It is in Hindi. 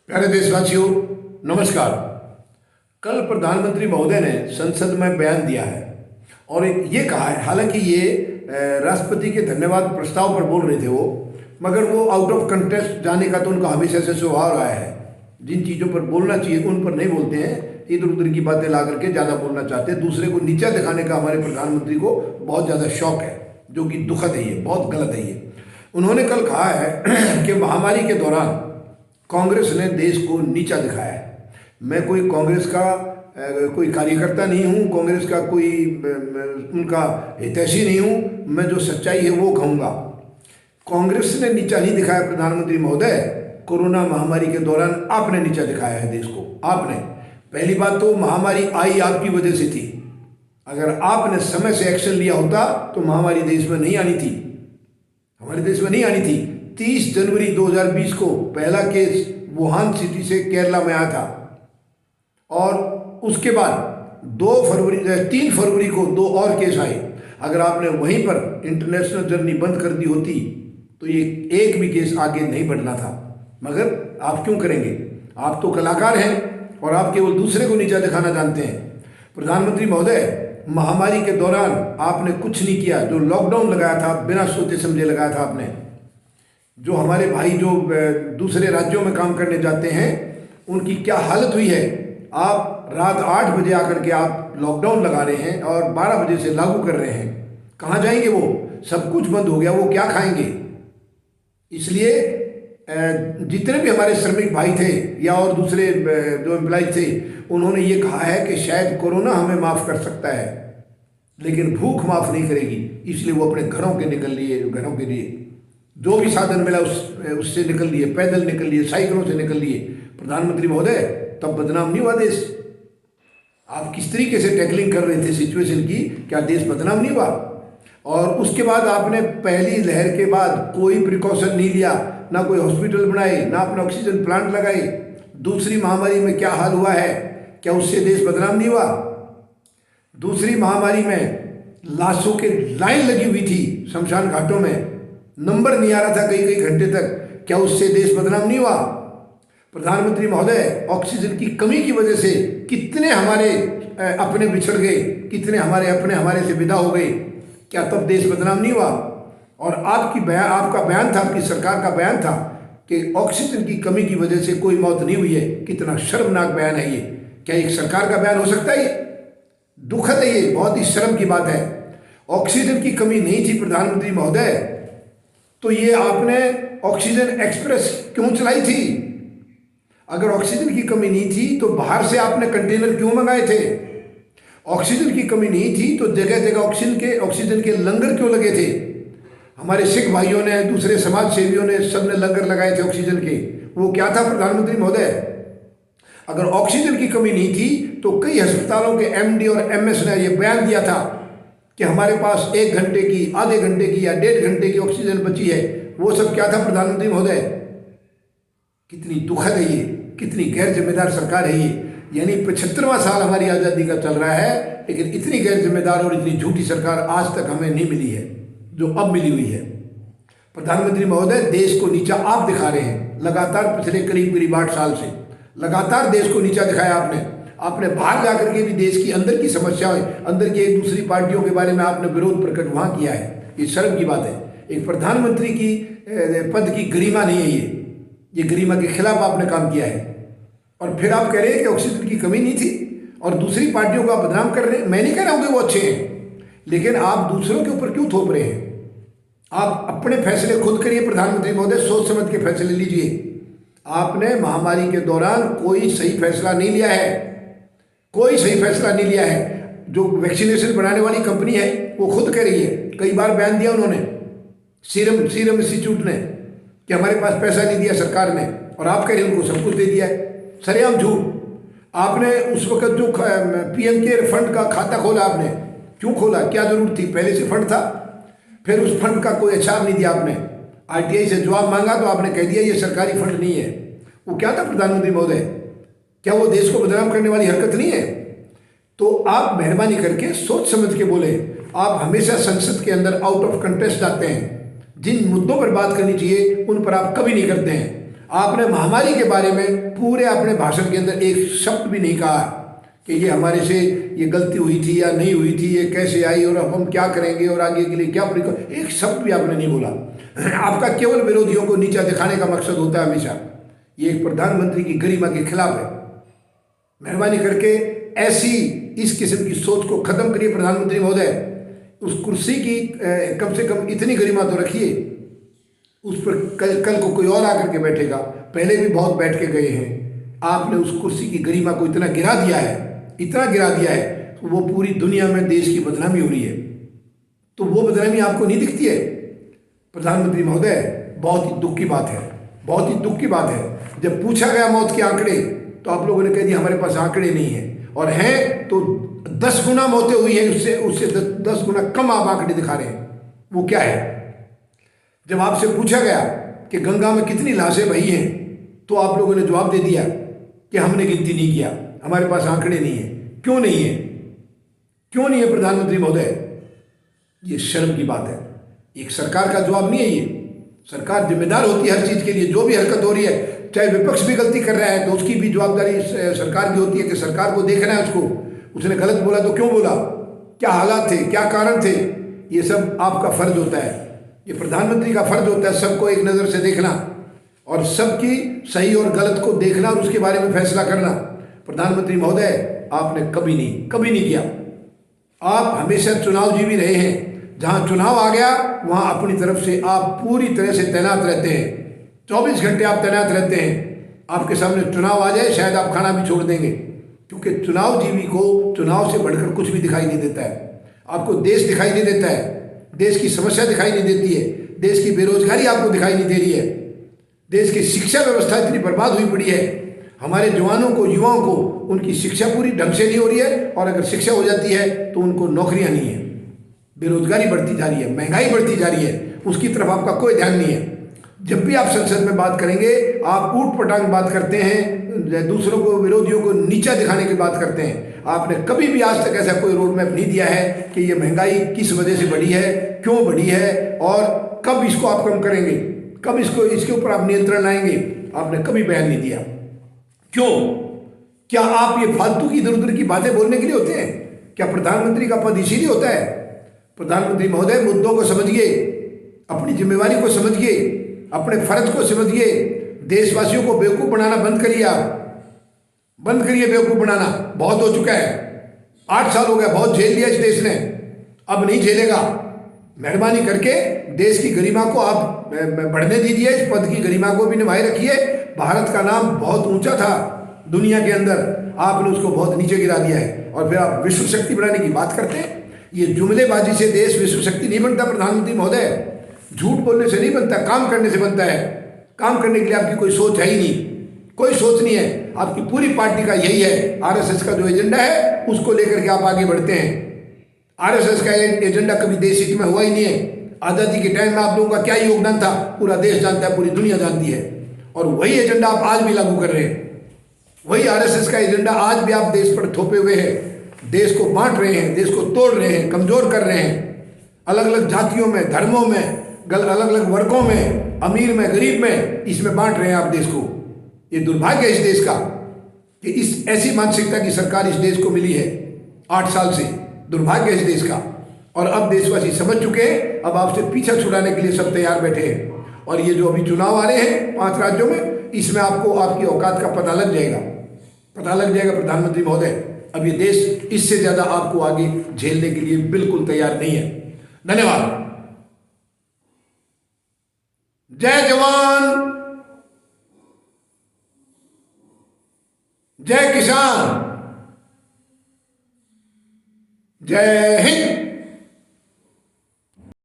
प्यारे देशवासियों, नमस्कार। कल प्रधानमंत्री महोदय ने संसद में बयान दिया है और ये कहा है, हालांकि ये राष्ट्रपति के धन्यवाद प्रस्ताव पर बोल रहे थे वो, मगर वो आउट ऑफ कंटेक्स्ट जाने का तो उनका हमेशा से स्वभाव रहा है। जिन चीज़ों पर बोलना चाहिए उन पर नहीं बोलते हैं, इधर उधर की बातें ला करके ज़्यादा बोलना चाहते हैं। दूसरे को नीचा दिखाने का हमारे प्रधानमंत्री को बहुत ज़्यादा शौक है, जो कि दुखद है, ये बहुत गलत है। ये उन्होंने कल कहा है कि महामारी के दौरान कांग्रेस ने देश को नीचा दिखाया है। मैं कोई कांग्रेस का कोई कार्यकर्ता नहीं हूँ, कांग्रेस का कोई उनका हितैषी नहीं हूँ। मैं जो सच्चाई है वो कहूँगा। कांग्रेस ने नीचा नहीं दिखाया प्रधानमंत्री महोदय, कोरोना महामारी के दौरान आपने नीचा दिखाया है देश को। आपने, पहली बात तो महामारी आई आपकी वजह से थी। अगर आपने समय से एक्शन लिया होता तो महामारी देश में नहीं आनी थी, हमारे देश में नहीं आनी थी। 30 जनवरी 2020 को पहला केस वुहान सिटी से केरला में आया था और उसके बाद 3 फरवरी को 2 और केस आए। अगर आपने वहीं पर इंटरनेशनल जर्नी बंद कर दी होती तो ये एक भी केस आगे नहीं बढ़ना था, मगर आप क्यों करेंगे? आप तो कलाकार हैं और आप केवल दूसरे को नीचा दिखाना जानते हैं। प्रधानमंत्री महोदय, महामारी के दौरान आपने कुछ नहीं किया। जो लॉकडाउन लगाया था बिना सोचे समझे लगाया था आपने। जो हमारे भाई जो दूसरे राज्यों में काम करने जाते हैं उनकी क्या हालत हुई है। आप रात 8 बजे आकर के आप लॉकडाउन लगा रहे हैं और 12 बजे से लागू कर रहे हैं। कहाँ जाएंगे वो? सब कुछ बंद हो गया, वो क्या खाएंगे? इसलिए जितने भी हमारे श्रमिक भाई थे या और दूसरे जो एम्प्लॉय थे, उन्होंने ये कहा है कि शायद कोरोना हमें माफ़ कर सकता है लेकिन भूख माफ़ नहीं करेगी। इसलिए वो अपने घरों के लिए जो भी साधन मिला उससे निकल लिए, पैदल निकल लिए, साइकिलों से निकल लिए। प्रधानमंत्री महोदय, तब बदनाम नहीं हुआ देश? आप किस तरीके से टैकलिंग कर रहे थे सिचुएशन की, क्या देश बदनाम नहीं हुआ? और उसके बाद आपने पहली लहर के बाद कोई प्रिकॉशन नहीं लिया, ना कोई हॉस्पिटल बनाए, ना अपना ऑक्सीजन प्लांट लगाए। दूसरी महामारी में क्या हाल हुआ है, क्या उससे देश बदनाम नहीं हुआ? दूसरी महामारी में लाशों के लाइन लगी हुई थी शमशान घाटों में, नंबर नहीं आ रहा था कई कई घंटे तक, क्या उससे देश बदनाम नहीं हुआ? प्रधानमंत्री महोदय, ऑक्सीजन की कमी की वजह से कितने हमारे अपने बिछड़ गए, कितने हमारे अपने हमारे से विदा हो गए, क्या तब देश बदनाम नहीं हुआ? और आपका बयान था, आपकी सरकार का बयान था कि ऑक्सीजन की कमी की वजह से कोई मौत नहीं हुई है। कितना शर्मनाक बयान है ये। क्या एक सरकार का बयान हो सकता है? ये दुखद है, ये बहुत ही शर्म की बात है। ऑक्सीजन की कमी नहीं थी प्रधानमंत्री महोदय, तो ये आपने ऑक्सीजन एक्सप्रेस क्यों चलाई थी? अगर ऑक्सीजन की कमी नहीं थी तो बाहर से आपने कंटेनर क्यों मंगाए थे? ऑक्सीजन की कमी नहीं थी तो जगह जगह ऑक्सीजन के लंगर क्यों लगे थे? हमारे सिख भाइयों ने, दूसरे समाज सेवियों ने, सबने लंगर लगाए थे ऑक्सीजन के। वो क्या था प्रधानमंत्री महोदय? अगर ऑक्सीजन की कमी नहीं थी तो कई अस्पतालों के एमडी और एमएस ने ये बयान दिया था कि हमारे पास 1 घंटे की, आधे घंटे की या 1.5 घंटे की ऑक्सीजन बची है। वो सब क्या था प्रधानमंत्री महोदय? कितनी दुखद है ये, कितनी गैर जिम्मेदार सरकार है ये। यानी 75वां साल हमारी आज़ादी का चल रहा है, लेकिन इतनी गैर जिम्मेदार और इतनी झूठी सरकार आज तक हमें नहीं मिली है जो अब मिली हुई है। प्रधानमंत्री महोदय, देश को नीचा आप दिखा रहे हैं लगातार। पिछले करीब 8 साल से लगातार देश को नीचा दिखाया आपने बाहर जाकर के भी देश की अंदर की समस्याएं, अंदर की एक दूसरी पार्टियों के बारे में आपने विरोध प्रकट वहाँ किया है। ये शर्म की बात है। एक प्रधानमंत्री की पद की गरिमा नहीं है ये गरिमा के खिलाफ आपने काम किया है। और फिर आप कह रहे हैं कि ऑक्सीजन की कमी नहीं थी और दूसरी पार्टियों को आप बदनाम कर रहे हैं। मैं नहीं कह रहा हूँ कि वो अच्छे हैं, लेकिन आप दूसरों के ऊपर क्यों थोप रहे हैं? आप अपने फैसले खुद करिए प्रधानमंत्री महोदय, सोच समझ के फैसले लीजिए। आपने महामारी के दौरान कोई सही फैसला नहीं लिया है, कोई सही फैसला नहीं लिया है। जो वैक्सीनेशन बनाने वाली कंपनी है वो खुद कह रही है, कई बार बयान दिया उन्होंने, सीरम इंस्टीट्यूट ने, कि हमारे पास पैसा नहीं दिया सरकार ने, और आप कह रहे हैं उनको सब कुछ दे दिया है। सरेआम झूठ। आपने उस वक्त जो पीएम केयर फंड का खाता खोला, आपने क्यों खोला? क्या जरूरत थी? पहले से फंड था। फिर उस फंड का कोई एचआर नहीं दिया आपने। आरटीआई से जवाब मांगा तो आपने कह दिया ये सरकारी फंड नहीं है। वो क्या था प्रधानमंत्री महोदय? क्या वो देश को बदनाम करने वाली हरकत नहीं है? तो आप मेहरबानी करके सोच समझ के बोले। आप हमेशा संसद के अंदर आउट ऑफ कंटेस्ट जाते हैं। जिन मुद्दों पर बात करनी चाहिए उन पर आप कभी नहीं करते हैं। आपने महामारी के बारे में पूरे अपने भाषण के अंदर एक शब्द भी नहीं कहा कि ये हमारे से ये गलती हुई थी या नहीं हुई थी, ये कैसे आई और अब हम क्या करेंगे और आगे के लिए क्या एक शब्द भी आपने नहीं बोला। आपका केवल विरोधियों को नीचा दिखाने का मकसद होता है हमेशा। ये एक प्रधानमंत्री की गरिमा के खिलाफ है। मेहरबानी करके ऐसी इस किस्म की सोच को खत्म करिए प्रधानमंत्री महोदय। उस कुर्सी की कम से कम इतनी गरिमा तो रखिए। उस पर कल को कोई और आकर के बैठेगा, पहले भी बहुत बैठ के गए हैं। आपने उस कुर्सी की गरिमा को इतना गिरा दिया है, इतना गिरा दिया है, तो वो पूरी दुनिया में देश की बदनामी हो रही है। तो वो बदनामी आपको नहीं दिखती है प्रधानमंत्री महोदय? बहुत ही दुख की बात है, बहुत ही दुख की बात है। जब पूछा गया मौत के आंकड़े तो आप लोगों ने कह दिया हमारे पास आंकड़े नहीं हैं, और हैं तो 10 गुना मौतें हुई हैं, उससे 10 गुना कम आप आंकड़े दिखा रहे हैं। वो क्या है? जब आपसे पूछा गया कि गंगा में कितनी लाशें बही हैं तो आप लोगों ने जवाब दे दिया कि हमने गिनती नहीं किया, हमारे पास आंकड़े नहीं है। क्यों नहीं है? क्यों नहीं है प्रधानमंत्री महोदय? ये शर्म की बात है। एक सरकार का जवाब नहीं है ये। सरकार जिम्मेदार होती है हर चीज़ के लिए। जो भी हरकत हो रही है, चाहे विपक्ष भी गलती कर रहा है तो उसकी भी जवाबदारी सरकार की होती है कि सरकार को देखना है उसको। उसने गलत बोला तो क्यों बोला, क्या हालात थे, क्या कारण थे, ये सब आपका फर्ज होता है। ये प्रधानमंत्री का फर्ज होता है सबको एक नज़र से देखना और सबकी सही और गलत को देखना और उसके बारे में फैसला करना। प्रधानमंत्री महोदय, आपने कभी नहीं किया। आप हमेशा चुनाव जीवी रहे हैं। जहां चुनाव आ गया वहां अपनी तरफ से आप पूरी तरह से तैनात रहते हैं। 24 घंटे आप तैनात रहते हैं। आपके सामने चुनाव आ जाए शायद आप खाना भी छोड़ देंगे, क्योंकि चुनाव जीवी को चुनाव से बढ़कर कुछ भी दिखाई नहीं देता है। आपको देश दिखाई नहीं देता है, देश की समस्या दिखाई नहीं देती है, देश की बेरोजगारी आपको दिखाई नहीं दे रही है, देश की शिक्षा व्यवस्था इतनी बर्बाद हुई पड़ी है। हमारे जवानों को, युवाओं को उनकी शिक्षा पूरी ढंग से नहीं हो रही है, और अगर शिक्षा हो जाती है तो उनको नौकरियां नहीं है। बेरोजगारी बढ़ती जा रही है, महंगाई बढ़ती जा रही है, उसकी तरफ आपका कोई ध्यान नहीं है। जब भी आप संसद में बात करेंगे आप ऊट पटांग बात करते हैं, दूसरों को, विरोधियों को नीचा दिखाने की बात करते हैं। आपने कभी भी आज तक ऐसा कोई रोड मैप नहीं दिया है कि ये महंगाई किस वजह से बढ़ी है, क्यों बढ़ी है और कब इसको आप कम करेंगे, कब इसके ऊपर आप नियंत्रण लाएंगे। आपने कभी बयान नहीं दिया। क्यों? क्या आप ये फालतू की इधर उधर की बातें बोलने के लिए होते हैं? क्या प्रधानमंत्री का पद इसीलिए होता है? प्रधानमंत्री महोदय, मुद्दों को समझिए, अपनी जिम्मेवारी को समझिए, अपने फर्ज को समझिए। देशवासियों को बेवकूफ़ बनाना बंद करिए। आप बंद करिए बेवकूफ़ बनाना। बहुत हो चुका है, 8 साल हो गया, बहुत झेल लिया इस देश ने, अब नहीं झेलेगा। मेहरबानी करके देश की गरिमा को आप बढ़ने दीजिए, इस पद की गरिमा को भी निभाए रखिए। भारत का नाम बहुत ऊंचा था दुनिया के अंदर, आपने उसको बहुत नीचे गिरा दिया है, और फिर आप विश्व शक्ति बनाने की बात करते हैं। ये जुमलेबाजी से देश विश्व शक्ति नहीं बनता प्रधानमंत्री महोदय। झूठ बोलने से नहीं बनता, काम करने से बनता है। काम करने के लिए आपकी कोई सोच है ही नहीं, कोई सोच नहीं है। आपकी पूरी पार्टी का यही है, आरएसएस का जो एजेंडा है उसको लेकर के आप आगे बढ़ते हैं। आरएसएस का एजेंडा कभी देश हित में हुआ ही नहीं है। आज़ादी के टाइम में आप लोगों का क्या योगदान था पूरा देश जानता है, पूरी दुनिया जानती है, और वही एजेंडा आप आज भी लागू कर रहे हैं। वही आरएसएस का एजेंडा आज भी आप देश पर थोपे हुए हैं। देश को बांट रहे हैं, देश को तोड़ रहे हैं, कमजोर कर रहे हैं, अलग अलग जातियों में, धर्मों में, अलग अलग वर्गों में, अमीर में, गरीब में, इसमें बांट रहे हैं आप देश को। ये दुर्भाग्य है इस देश का कि इस ऐसी मानसिकता की सरकार इस देश को मिली है 8 साल से। दुर्भाग्य है इस देश का, और अब देशवासी समझ चुके हैं। अब आपसे पीछा छुड़ाने के लिए सब तैयार बैठे हैं, और ये जो अभी चुनाव आ रहे हैं 5 राज्यों में, इसमें आपको आपकी औकात का पता लग जाएगा, पता लग जाएगा प्रधानमंत्री महोदय। अब ये देश इससे ज्यादा आपको आगे झेलने के लिए बिल्कुल तैयार नहीं है। धन्यवाद। जय जवान, जय किसान, जय हिंद।